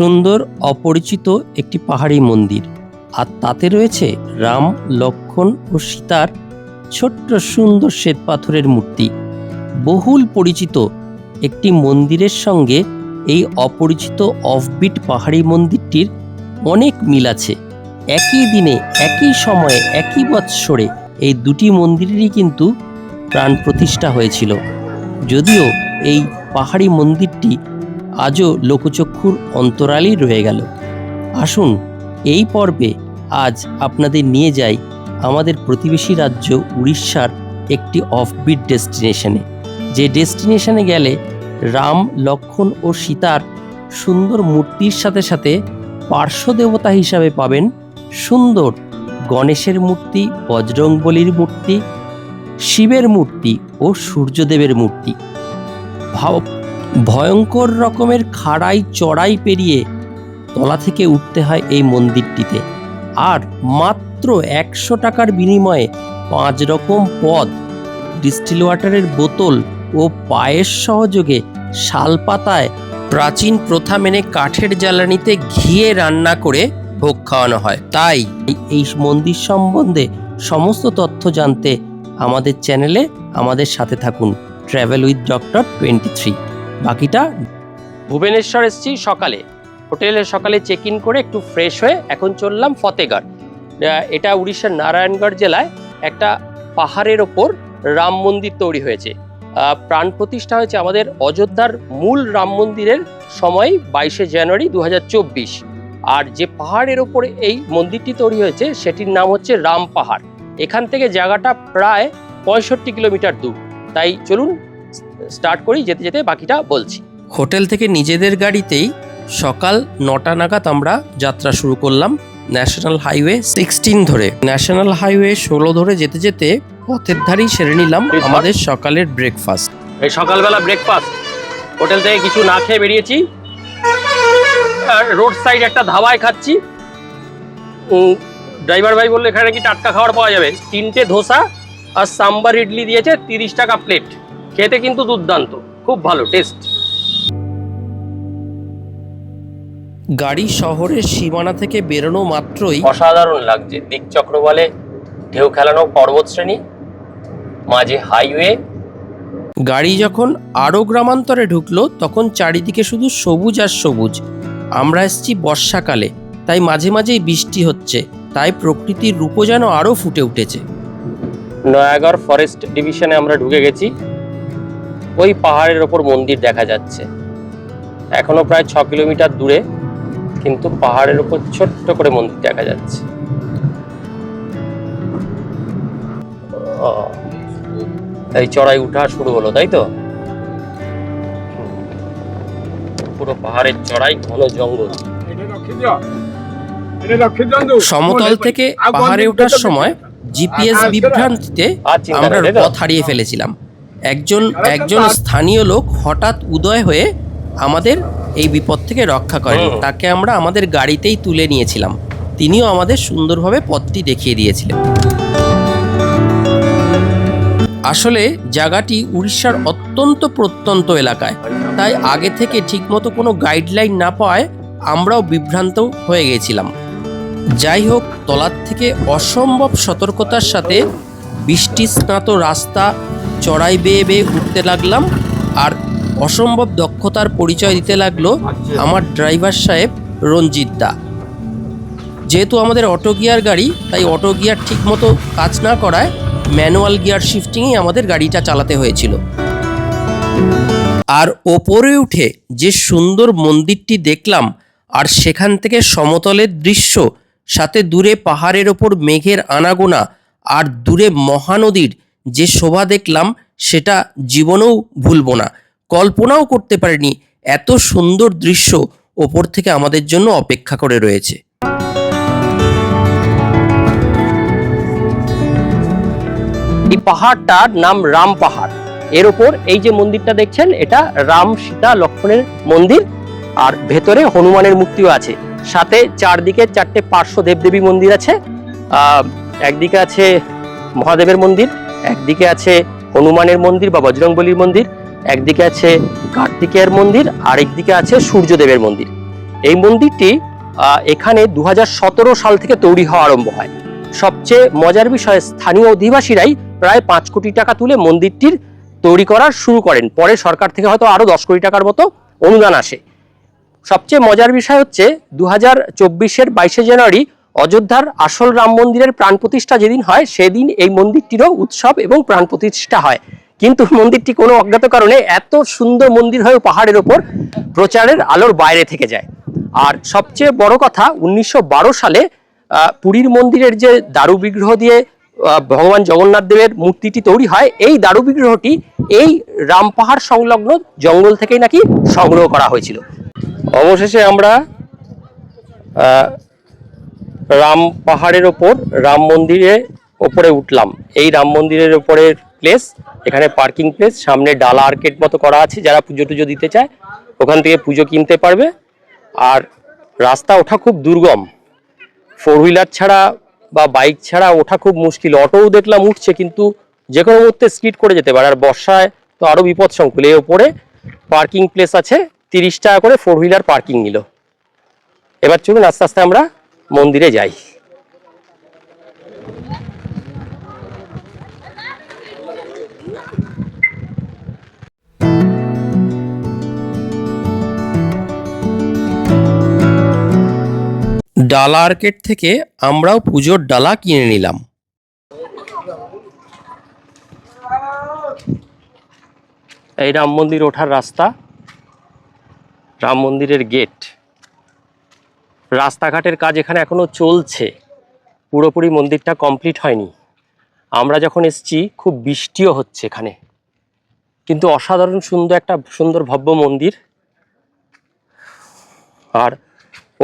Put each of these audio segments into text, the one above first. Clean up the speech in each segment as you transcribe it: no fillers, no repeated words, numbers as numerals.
সুন্দর অপরিচিত একটি পাহাড়ি মন্দির, আর তাতে রয়েছে রাম, লক্ষ্মণ ও সীতার ছোট্ট সুন্দর শ্বেতপাথরের মূর্তি। বহুল পরিচিত একটি মন্দিরের সঙ্গে এই অপরিচিত অফবিট পাহাড়ি মন্দিরটির অনেক মিল আছে। একই দিনে, একই সময়ে, একই বৎসরে এই দুটি মন্দিরেরই কিন্তু প্রাণ প্রতিষ্ঠা হয়েছিল। যদিও এই পাহাড়ি মন্দিরটি আজও লোকচক্ষুর অন্তরালেই রয়ে গেল। আসুন এই পর্বে আজ আপনাদের নিয়ে যাই আমাদের প্রতিবেশী রাজ্য উড়িষ্যার একটি অফবিট ডেস্টিনেশনে, যে ডেস্টিনেশনে গেলে রাম, লক্ষ্মণ ও সীতার সুন্দর মূর্তির সাথে সাথে পার্শ্ব দেবতা হিসাবে পাবেন সুন্দর গণেশের মূর্তি, বজরংবলীর মূর্তি, শিবের মূর্তি ও সূর্যদেবের মূর্তি। ভয়ঙ্কর রকমের খাড়াই চড়াই পেরিয়ে তলা থেকে উঠতে হয় এই মন্দিরটিতে, আর মাত্র 100 টাকার বিনিময়ে 5 রকম পদ, ডিস্টিল ওয়াটারের বোতল ও পায়েস সহযোগে শালপাতায় প্রাচীন প্রথা মেনে কাঠের জ্বালানিতে ঘিয়ে রান্না করে ভোগ খাওয়ানো হয়। তাই এই মন্দির সম্বন্ধে সমস্ত তথ্য জানতে আমাদের চ্যানেলে আমাদের সাথে থাকুন, ট্রাভেল উইথ ডক্টর 23। বাকিটা ভুবনেশ্বর এসেছি সকালে, হোটেলে সকালে চেক ইন করে একটু ফ্রেশ হয়ে এখন চললাম ফতেগড়। এটা উড়িষ্যার নারায়ণগড় জেলায় একটা পাহাড়ের ওপর রাম মন্দির তৈরি হয়েছে। প্রাণ প্রতিষ্ঠা হয়েছে আমাদের অযোধ্যার মূল রাম মন্দিরের সময় 22শে জানুয়ারি 2024। আর যে পাহাড়ের ওপরে এই মন্দিরটি তৈরি হয়েছে সেটির নাম হচ্ছে রাম পাহাড়। এখান থেকে জায়গাটা প্রায় 65 কিলোমিটার দূর। তাই চলুন স্টার্ট করি, যেতে যেতে বাকিটা বলছি। হোটেল থেকে নিজেদের গাড়িতেই সকাল 9টা নাগাদ আমরা যাত্রা শুরু করলাম ন্যাশনাল হাইওয়ে 16 ধরে। ন্যাশনাল হাইওয়ে 16 ধরে যেতে যেতে পথের ধারেই সেরে নিলাম আমাদের সকালের ব্রেকফাস্ট। এই সকালবেলা ব্রেকফাস্ট হোটেল থেকে কিছু না খেয়ে বেরিয়েছি, রোড সাইড একটা ধাবায় খাচ্ছি। ড্রাইভার ভাই বললো এখানে কি টাটকা খাবার পাওয়া যাবে। 3টে ধোসা আর সাম্বার ইডলি দিয়েছে, 30 টাকা প্লেট। খেতে কিন্তু দুর্দান্ত, খুব ভালো টেস্ট। গাড়ি শহরের সীমানা থেকে বেরোনো মাত্রই অসাধারণ লাগছে। দিকচক্র বলে ঢেউ খেলানো পর্বত শ্রেণী, মাঝে হাইওয়ে। গাড়ি যখন আরো গ্রামান্তরে ঢুকলো তখন চারিদিকে শুধু সবুজ আর সবুজ। আমরা এসেছি বর্ষাকালে, তাই মাঝে মাঝেই বৃষ্টি হচ্ছে, তাই প্রকৃতির রূপও যেন আরো ফুটে উঠেছে। নয়াগড় ফরেস্ট ডিভিশনে আমরা ঢুকে গেছি। ওই পাহাড়ের ওপর মন্দির দেখা যাচ্ছে, এখনো প্রায় 6 কিলোমিটার দূরে, কিন্তু পাহাড়ের উপর ছোট্ট করে মন্দির দেখা যাচ্ছে। এই চড়াই উঠা শুরু হলো, তাই তো? পুরো পাহাড়ের চড়াই, ঘন জঙ্গল। সমতল থেকে পাহাড়ে ওঠার সময় জিপিএস বিভ্রান্তিতে আমরা পথ হারিয়ে ফেলেছিলাম। একজন স্থানীয় লোক হঠাৎ উদয় হয়ে আমাদের এই বিপদ থেকে রক্ষা করেন। তাকে আমরা আমাদের গাড়িতেই তুলে নিয়েছিলাম। তিনিও আমাদের সুন্দরভাবে পথটি দেখিয়ে দিয়েছিলেন। আসলে জায়গাটি উড়িষ্যার অত্যন্ত প্রত্যন্ত এলাকায়, তাই আগে থেকে ঠিকমতো কোনো গাইডলাইন না পাওয়ায় আমরাও বিভ্রান্ত হয়ে গেছিলাম। যাই হোক, তলার থেকে অসম্ভব সতর্কতার সাথে বৃষ্টি স্নাত রাস্তা চড়াই বেয়ে বেয়ে উঠতে লাগলাম, আর অসম্ভব দক্ষতার পরিচয় দিতে লাগলো আমার ড্রাইভার সাহেব রঞ্জিত দা। যেহেতু আমাদের অটো গিয়ার গাড়ি, তাই অটো গিয়ার ঠিকমতো কাজ না করায় ম্যানুয়াল গিয়ার শিফটিংয়ে আমাদের গাড়িটা চালাতে হয়েছিল। আর ওপরে উঠে যে সুন্দর মন্দিরটি দেখলাম, আর সেখান থেকে সমতলের দৃশ্য, সাথে দূরে পাহাড়ের ওপর মেঘের আনাগোনা, আর দূরে মহানদীর যে শোভা দেখলাম, সেটা জীবনেও ভুলবো না। কল্পনাও করতে পারিনি এত সুন্দর দৃশ্য ওপর থেকে আমাদের জন্য অপেক্ষা করে রয়েছে। এই পাহাড়টার নাম রাম পাহাড়। এর ওপর এই যে মন্দিরটা দেখছেন, এটা রাম, সীতা, লক্ষ্মণের মন্দির, আর ভেতরে হনুমানের মূর্তিও আছে। সাথে চারদিকে 4টে পার্শ্ব দেবদেবী মন্দির আছে। একদিকে আছে মহাদেবের মন্দির, একদিকে আছে হনুমানের মন্দির বা বজরংবলীর মন্দির, একদিকে আছে কার্তিকেয়ের মন্দির, আর একদিকে আছে সূর্যদেবের মন্দির। এই মন্দিরটি এখানে 2017 সাল থেকে তৈরি হওয়া আরম্ভ হয়। সবচেয়ে মজার বিষয়, স্থানীয় অধিবাসীরাই প্রায় 5 কোটি টাকা তুলে মন্দিরটির তৈরি করা শুরু করেন। পরে সরকার থেকে হয়তো আরো 10 কোটি টাকার মতো অনুদান আসে। সবচেয়ে মজার বিষয় হচ্ছে 2024-এর 22শে জানুয়ারি অযোধ্যার আসল রাম মন্দিরের প্রাণ প্রতিষ্ঠা যেদিন হয়, সেদিন এই মন্দিরটিরও উৎসব এবং প্রাণ প্রতিষ্ঠা হয়। কিন্তু মন্দিরটি কোনো অজ্ঞাত কারণে এত সুন্দর মন্দির হয়েও পাহাড়ের ওপর প্রচারের আলোর বাইরে থেকে যায়। আর সবচেয়ে বড় কথা, 1912 সালে পুরীর মন্দিরের যে দারু বিগ্রহ দিয়ে ভগবান জগন্নাথ দেবের মূর্তিটি তৈরি হয়, এই দারু বিগ্রহটি এই রাম পাহাড় সংলগ্ন জঙ্গল থেকেই নাকি সংগ্রহ করা হয়েছিল। অবশেষে আমরা রাম পাহাড়ের ওপর রাম মন্দিরের ওপরে উঠলাম। এই রাম মন্দিরের ওপরের প্লেস, এখানে পার্কিং প্লেস, সামনে ডালা আর্কেড মতো করা আছে। যারা পুজো টুজো দিতে চায় ওখান থেকে পুজো কিনতে পারবে। আর রাস্তা ওঠা খুব দুর্গম, 4 হুইলার ছাড়া বা বাইক ছাড়া ওঠা খুব মুশকিল। অটোও দেখলাম উঠছে, কিন্তু যে কোনো মুহূর্তে স্কিড করে যেতে পারে। আর বর্ষায় তো আরো বিপদ সংকুল। এর ওপরে পার্কিং প্লেস আছে, 30 টাকা করে 4 হুইলার পার্কিং নিল। এবার চলুন আস্তে আস্তে আমরা মন্দিরে যাই। ডালা আর্কেড থেকে আমরাও পুজোর ডালা কিনে নিলাম। এই রাম মন্দির ওঠার রাস্তা, রাম মন্দিরের গেট। রাস্তাঘাটের কাজ এখানে এখনো চলছে, পুরোপুরি মন্দিরটা কমপ্লিট হয়নি। আমরা যখন এসেছি খুব বৃষ্টিও হচ্ছে এখানে, কিন্তু অসাধারণ সুন্দর ভব্য মন্দির। আর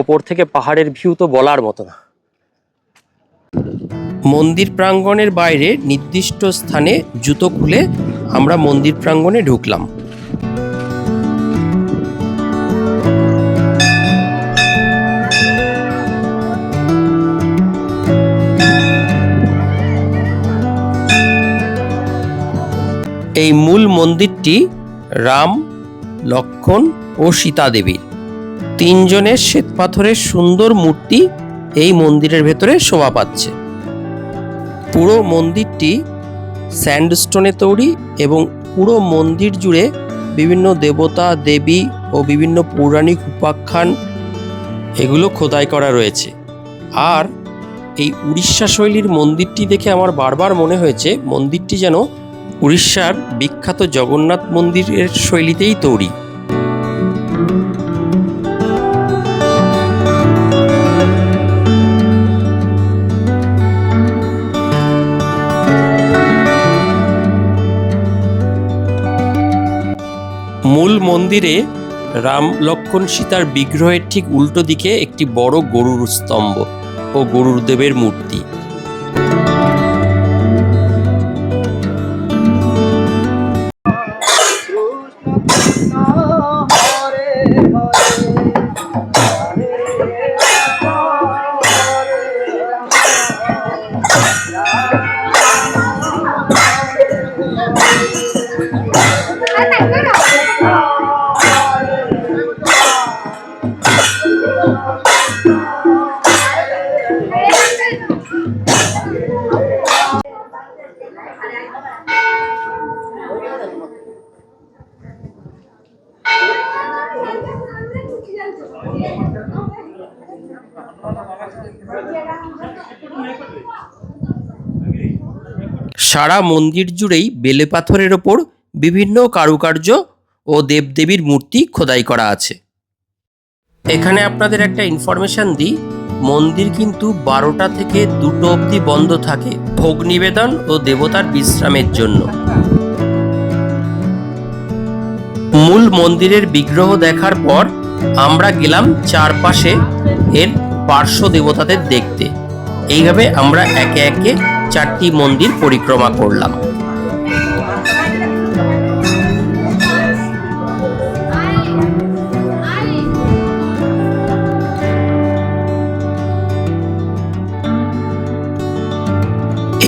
ওপর থেকে পাহাড়ের ভিউ তো বলার মতো না। মন্দির প্রাঙ্গণের বাইরে নির্দিষ্ট স্থানে জুতো খুলে আমরা মন্দির প্রাঙ্গণে ঢুকলাম। এই মূল মন্দিরটি রাম, লক্ষ্মণ ও সীতা দেবীর 3 জনের শ্বেতপাথরের সুন্দর মূর্তি এই মন্দিরের ভেতরে শোভা পাচ্ছে। পুরো মন্দিরটি স্যান্ডস্টোনে তৈরি এবং পুরো মন্দির জুড়ে বিভিন্ন দেবতা, দেবী ও বিভিন্ন পৌরাণিক উপাখ্যান এগুলো খোদাই করা রয়েছে। আর এই উড়িষ্যা শৈলীর মন্দিরটি দেখে আমার বারবার মনে হয়েছে মন্দিরটি যেন উড়িষ্যার বিখ্যাত জগন্নাথ মন্দিরের শৈলীতেই তৈরি। মূল মন্দিরে রাম, লক্ষ্মণ, সীতার বিগ্রহের ঠিক উল্টো দিকে একটি বড় গরুর স্তম্ভ ও গরুর দেবের মূর্তি। সারা মন্দির জুড়েই বেলে পাথরের ওপর বিভিন্ন কারুকার্য ও দেবদেবীর মূর্তি খোদাই করা আছে। এখানে আপনাদের একটা ইনফরমেশন দিই, মন্দির কিন্তু 12টা থেকে 2টো অবধি বন্ধ থাকে ভোগ নিবেদন ও দেবতার বিশ্রামের জন্য। মূল মন্দিরের বিগ্রহ দেখার পর আমরা গেলাম চারপাশে এর পার্শ্ব দেবতাদের দেখতে। এইভাবে আমরা একে একে 4টি মন্দির পরিক্রমা করলাম।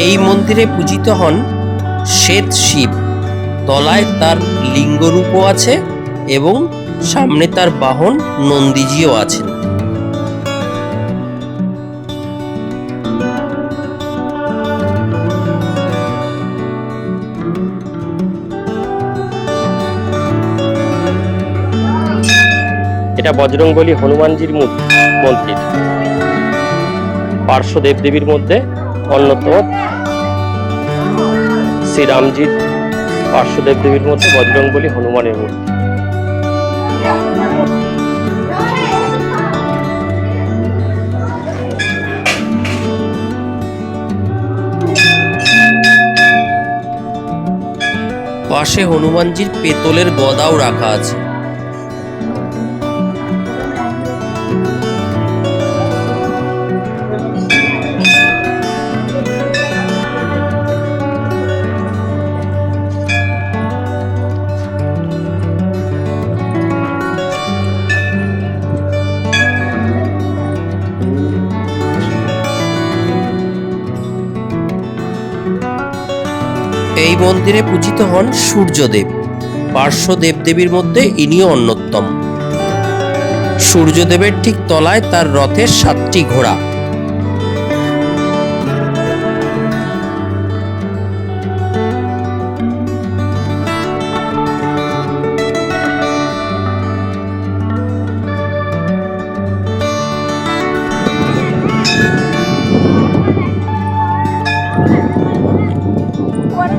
এই মন্দিরে পূজিত হন শ্বেত শিব, তলায় তার লিঙ্গরূপও আছে এবং সামনে তার বাহন নন্দীজিও আছেন। এটা বজরংবলী হনুমানজির মন্দির, পার্শ্ব দেবদেবীর মধ্যে অন্যতম। শ্রীরামজির পার্শ্ব দেবদেবীর মধ্যে বজরংবলী হনুমানের মূর্তি। পাশে হনুমানজির পেতলের গদাও রাখা আছে। এই মন্দিরে পূজিত হন সূর্যদেব। পার্শ্ব দেবদেবীর মধ্যে ইনিও অন্যতম। সূর্যদেবের ঠিক তলায় তার রথের 7টি ঘোড়া।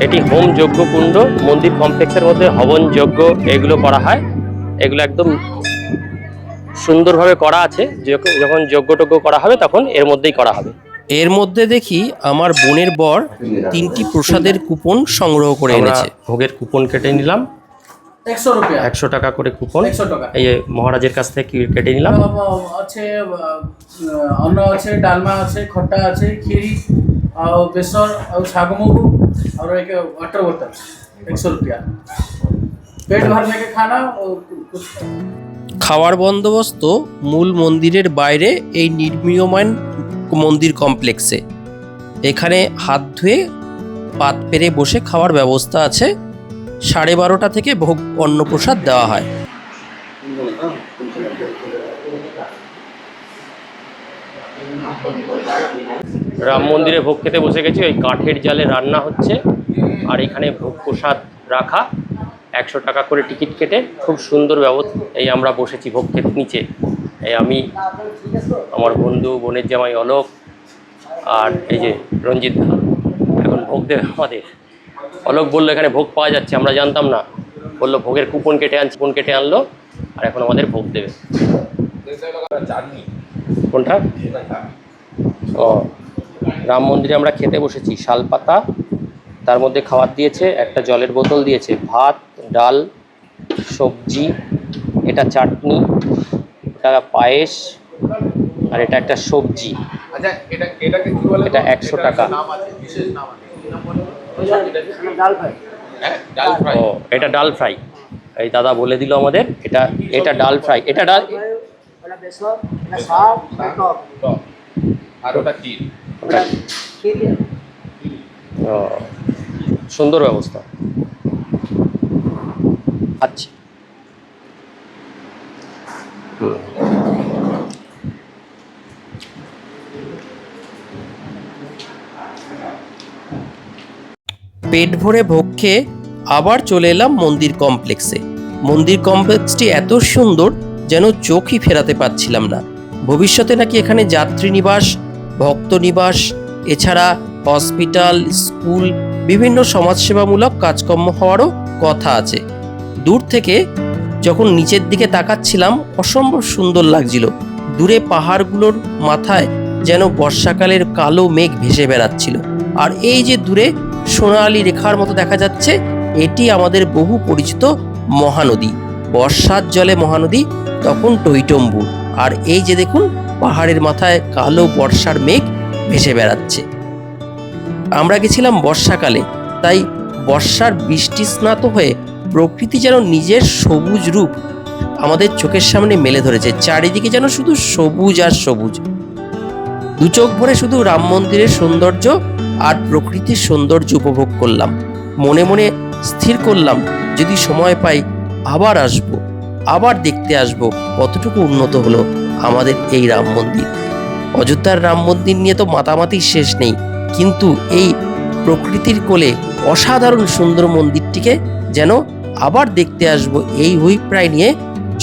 এটি হোম যজ্ঞ কুণ্ড। মন্দির কমপ্লেক্সের মধ্যে হবন যজ্ঞ এগুলো করা হয়। এগুলো একদম সুন্দরভাবে করা আছে। যখন যজ্ঞ করা হবে তখন এর মধ্যেই করা হবে। এর মধ্যে দেখি আমার বোনের বর 3টি প্রসাদের কুপন সংগ্রহ করে এনেছে। ভোগের কুপন কেটে নিলাম 100 টাকা করে কুপন। এই মহারাজের কাছ থেকে কেটে নিলাম। আছে অন্ন আছে, ডালমা আছে, খट्टा আছে, খিরি और बेसन और साग मुगु और एक वाटर बोतल 100 रुपया। पेट भरने के खाना और कुछ। খাওয়ার বন্দোবস্ত মূল মন্দিরের বাইরে এই নির্মীয়মান মন্দির কমপ্লেক্সে। এখানে হাত ধুয়ে পাত পেরে বসে খাওয়ার ব্যবস্থা আছে। 12:30 থেকে ভোগ অন্নপ্রসাদ দেওয়া হয়। রাম মন্দিরে ভোগ খেতে বসে গেছি। ওই কাঠের জালে রান্না হচ্ছে আর এখানে ভোগ প্রসাদ রাখা। 100 টাকা করে টিকিট কেটে খুব সুন্দর ব্যবস্থা। এই আমরা বসেছি ভোগ খেতে নিচে। এই আমি, আমার বন্ধু, বোনের জামাই অলোক আর এই যে রঞ্জিত দা এখন ভোগ দেবে আমাদের। অলোক বললো এখানে ভোগ পাওয়া যাচ্ছে, আমরা জানতাম না। বললো ভোগের কুপন কেটে আনলো আর এখন আমাদের ভোগ দেবে। কোনটা? ও, রাম মন্দিরে আমরা খেতে বসেছি। শালপাতা, তার মধ্যে খাবার দিয়েছে, একটা জলের বোতল দিয়েছে, ভাত, ডাল, সবজি, এটা চাটনি, এটা পায়েস আর এটা একটা সবজি। আচ্ছা, এটাকে কি বলে? এটা 100 টাকা। ডাল ফ্রাই। ডাল ফ্রাই। ও, এটা ডাল ফ্রাই। এই দাদা বলে দিল আমাদের এটা ডাল ফ্রাই। এটা ডাল, ওটা বেসন, এটা শাক, টক। আর ওটা কি? ওটা খিরি। ও, সুন্দর ব্যবস্থা। আচ্ছা, পেট ভরে ভোগ খেয়ে আবার চলে এলাম মন্দির কমপ্লেক্সে। মন্দির কমপ্লেক্সটি এত সুন্দর যেন চোখই ফেরাতে পারছিলাম না। ভবিষ্যতে নাকি এখানে যাত্রী নিবাস, ভক্ত নিবাস, এছাড়া হসপিটাল, স্কুল, বিভিন্ন সমাজসেবামূলক কাজকর্ম হওয়ারও কথা আছে। দূর থেকে যখন নিচের দিকে তাকাচ্ছিলাম অসম্ভব সুন্দর লাগছিল। দূরে পাহাড়গুলোর মাথায় যেন বর্ষাকালের কালো মেঘ ভেসে বেড়াচ্ছিল। আর এই যে দূরে সোনালী রেখার মতো দেখা যাচ্ছে, এটি আমাদের বহু পরিচিত মহানদী। বর্ষার জলে মহানদী তখন টইটম্বুর। আর এই যে দেখুন পাহাড়ের মাথায় কালো বর্ষার মেঘ ভেসে বেড়াচ্ছে। আমরা গেছিলাম বর্ষাকালে, তাই বর্ষার বৃষ্টি স্নাত হয়ে প্রকৃতি যেন নিজের সবুজ রূপ আমাদের চোখের সামনে মেলে ধরেছে। চারিদিকে যেন শুধু সবুজ আর সবুজ। দু চোখ ভরে শুধু রাম মন্দিরের সৌন্দর্য আর প্রকৃতির সৌন্দর্য উপভোগ করলাম। মনে মনে স্থির করলাম যদি সময় পাই আবার আসব, আবার দেখতে আসব কতটুকু উন্নত হলো আমাদের এই রাম মন্দির। অযোধ্যার রাম মন্দির নিয়ে তো মাতামাতির শেষ নেই, কিন্তু এই প্রকৃতির কোলে অসাধারণ সুন্দর মন্দিরটিকে যেন আবার দেখতে আসব এই অভিপ্রায় নিয়ে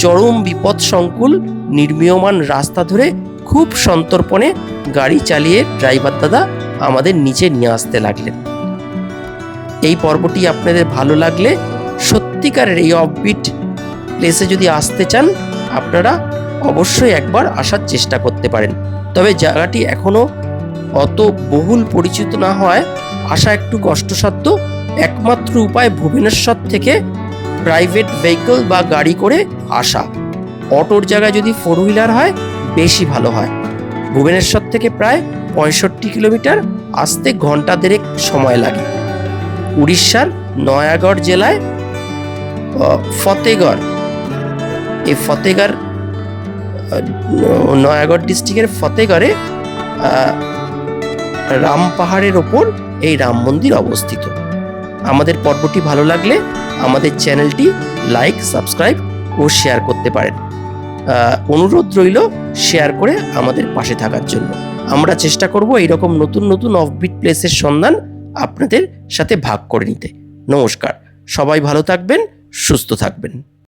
চরম বিপদ সংকুল নির্মীয়মান রাস্তা ধরে খুব সন্তর্পণে গাড়ি চালিয়ে ড্রাইভার দাদা আমাদের নিচে নিয়ে আসতে লাগলেন। এই পর্বটি আপনাদের ভালো লাগলে সত্যিকারের এই অফবিট প্লেসে যদি আসতে চান আপনারা অবশ্যই একবার আসার চেষ্টা করতে পারেন। তবে জায়গাটি এখনো অত বহুল পরিচিত না হয় আসা একটু কষ্টসাধ্য। একমাত্র উপায় ভুবনেশ্বর থেকে প্রাইভেট ভেহিকল বা গাড়ি করে আসা। অটোর জায়গায় যদি 4 হুইলার হয় বেশি ভালো হয়। ভুবনেশ্বর থেকে প্রায় 65 কিলোমিটার, আসতে ঘন্টা দেড়েক সময় লাগে। উড়িষ্যার নয়াগড় জেলায় ফতেগড়, এই ফতেগড় নয়াগড় ডিস্ট্রিক্টের ফতেগড়ে রাম পাহাড়ের ওপর এই রাম মন্দির অবস্থিত। আমাদের পর্বটি ভালো লাগলে আমাদের চ্যানেলটি লাইক, সাবস্ক্রাইব ও শেয়ার করতে পারেন। অনুরোধ রইল শেয়ার করে আমাদের পাশে থাকার জন্য। আমরা চেষ্টা করব এইরকম নতুন নতুন অফবিট প্লেসের সন্ধান আপনাদের সাথে ভাগ করে নিতে। নমস্কার, সবাই ভালো থাকবেন, সুস্থ থাকবেন।